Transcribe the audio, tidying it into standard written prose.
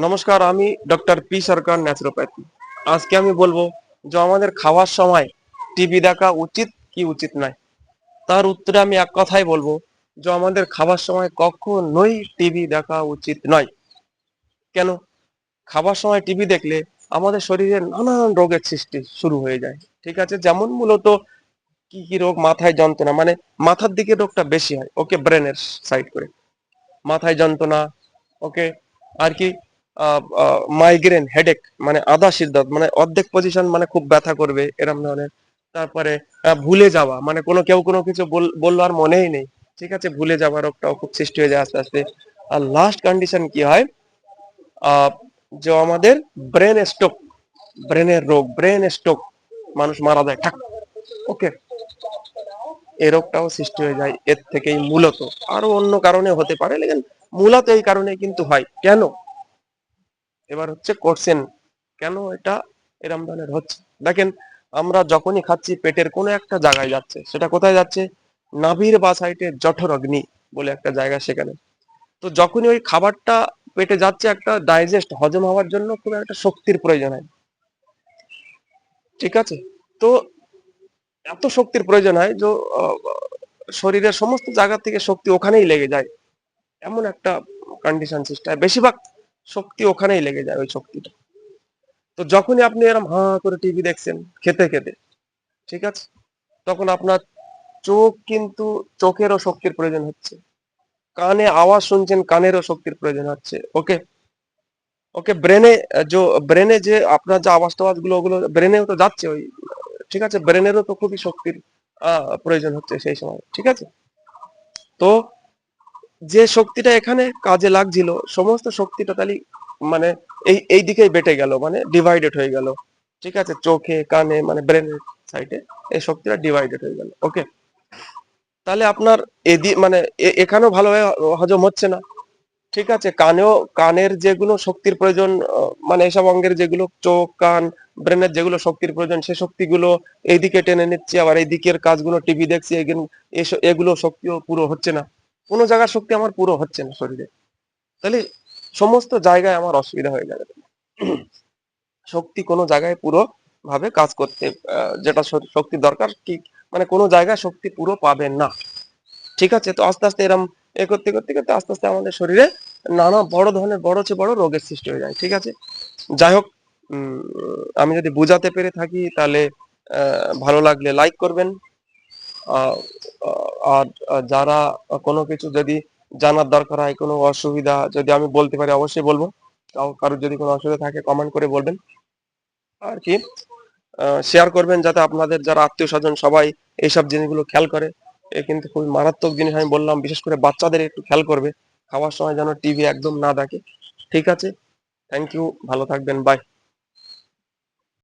নমস্কার, আমি doctor P সরকার, naturopathy. আজকে আমি বলবো যে আমাদের খাওয়ার সময় টিভি দেখা উচিত কি উচিত নয়। তার উত্তরে আমি এক কথাই বলবো যে আমাদের খাবার সময় কখনোই টিভি দেখা উচিত নয়। কেন? খাবার সময় টিভি দেখলে আমাদের শরীরে নানান রোগের সৃষ্টি শুরু হয়ে যায়। ঠিক আছে, যেমন মূলত কি কি রোগ, মাথায় যন্ত্রণা, মানে মাথার দিকে রোগটা বেশি হয়, ওকে, ব্রেনের সাইড করে মাথায় যন্ত্রণা, ওকে, আর কি মাইগ্রেন, হেডেক, মানে আধা সিদ্ধ, মানে অর্ধেক পজিশন, মানে খুব ব্যথা করবে এরকম ধরনের। তারপরে ভুলে যাওয়া, মানে কেউ কোনো কিছু বললো আর মনেই নেই। ঠিক আছে, ভুলে যাওয়া রোগটাও খুব সৃষ্টি হয়ে যায় আস্তে আস্তে। আর লাস্ট কন্ডিশন কি হয়, আহ, যে আমাদের ব্রেন স্ট্রোক, ব্রেনের রোগ, ব্রেন স্ট্রোক, মানুষ মারা যায় ঠাক। ওকে, এই রোগটাও সৃষ্টি হয়ে যায় এর থেকেই মূলত। আরো অন্য কারণে হতে পারে, লেকিন মূলত এই কারণে কিন্তু হয়। কেন? এবার হচ্ছে কোশ্চেন, কেন এটা এরম ধরনের হচ্ছে? দেখেন, আমরা যখনই খাচ্ছি পেটের কোনো একটা জায়গায় যাচ্ছে, সেটা কোথায় যাচ্ছে? নাভির বা সাইডে জঠরগ্নি বলে একটা জায়গা, সেখানে। তো যখনই ওই খাবারটা পেটে যাচ্ছে, একটা ডাইজেস্ট, হজম হওয়ার জন্য খুব একটা শক্তির প্রয়োজন হয়। ঠিক আছে, তো এত শক্তির প্রয়োজন হয় যে আহ, শরীরের সমস্ত জায়গা থেকে শক্তি ওখানেই লেগে যায়। এমন একটা কন্ডিশন সৃষ্টি হয়, বেশিরভাগ শক্তি ওখানেই লেগে যায়, ওই শক্তিটা। তো যখনই আপনি এরকম হা হা করে টিভি দেখছেন খেতে খেতে, ঠিক আছে, তখন আপনার চোখ কিন্তু, চোখেরও শক্তির প্রয়োজন হচ্ছে। কানে আওয়াজ শুনছেন, কানেরও শক্তির প্রয়োজন হচ্ছে। ওকে, ওকে, ব্রেনে, যে ব্রেনে যে আপনার যে আওয়াজ টাওয়াজ গুলো, ওগুলো ব্রেনেও তো যাচ্ছে ওই। ঠিক আছে, ব্রেনেরও তো খুবই শক্তির প্রয়োজন হচ্ছে সেই সময়। ঠিক আছে, তো যে শক্তিটা এখানে কাজে লাগছিল, সমস্ত শক্তি টোটালি, মানে এই দিকেই বেটে গেল, মানে ডিভাইডেড হয়ে গেল। ঠিক আছে, চোখে, কানে, মানে ব্রেনের সাইডে এই শক্তিটা ডিভাইডেড হয়ে গেল। ওকে, তাহলে আপনার মানে এখানেও ভালোভাবে হজম হচ্ছে না। ঠিক আছে, কানেও, কানের যেগুলো শক্তির প্রয়োজন, মানে এসব অঙ্গের যেগুলো, চোখ, কান, ব্রেনের যেগুলো শক্তির প্রয়োজন, সে শক্তিগুলো এইদিকে টেনে নিচ্ছে, আবার এই দিকের কাজগুলো টিভি দেখছি, এগুলো শক্তিও পুরো হচ্ছে না। কোনো জায়গার শক্তি আমার পুরো হচ্ছে না শরীরে। তাহলে সমস্ত জায়গায় আমার অসুবিধা হয়ে যাবে। শক্তি কোনো জায়গায় পুরো ভাবে কাজ করতে, যেটা শক্তির দরকার, ঠিক মানে কোনো জায়গায় শক্তি পুরো পাবেন না। ঠিক আছে, তো আস্তে আস্তে এরম করতে করতে করতে আস্তে আস্তে আমাদের শরীরে নানা বড় ধরনের, বড় চেয়ে বড় রোগের সৃষ্টি হয়ে যায়। ঠিক আছে, যাই হোক, আমি যদি বুঝাতে পেরে থাকি তাহলে ভালো লাগলে লাইক করবেন। আহ, আর যারা কোনো কিছু যদি জানার দরকার হয়, কোনো অসুবিধা যদি আমি বলতে পারি, অবশ্যই বলবো। কারোর যদি কোনো অসুবিধা থাকে কমেন্ট করে বলবেন। আর কি, শেয়ার করবেন, যাতে আপনাদের যারা আত্মীয় স্বজন সবাই এইসব জিনিসগুলো খেয়াল করে। এ কিন্তু খুবই মারাত্মক জিনিস, আমি বললাম, বিশেষ করে বাচ্চাদের একটু খেয়াল করবে, খাওয়ার সময় যেন টিভি একদম না দেখে। ঠিক আছে, থ্যাংক ইউ, ভালো থাকবেন, বাই।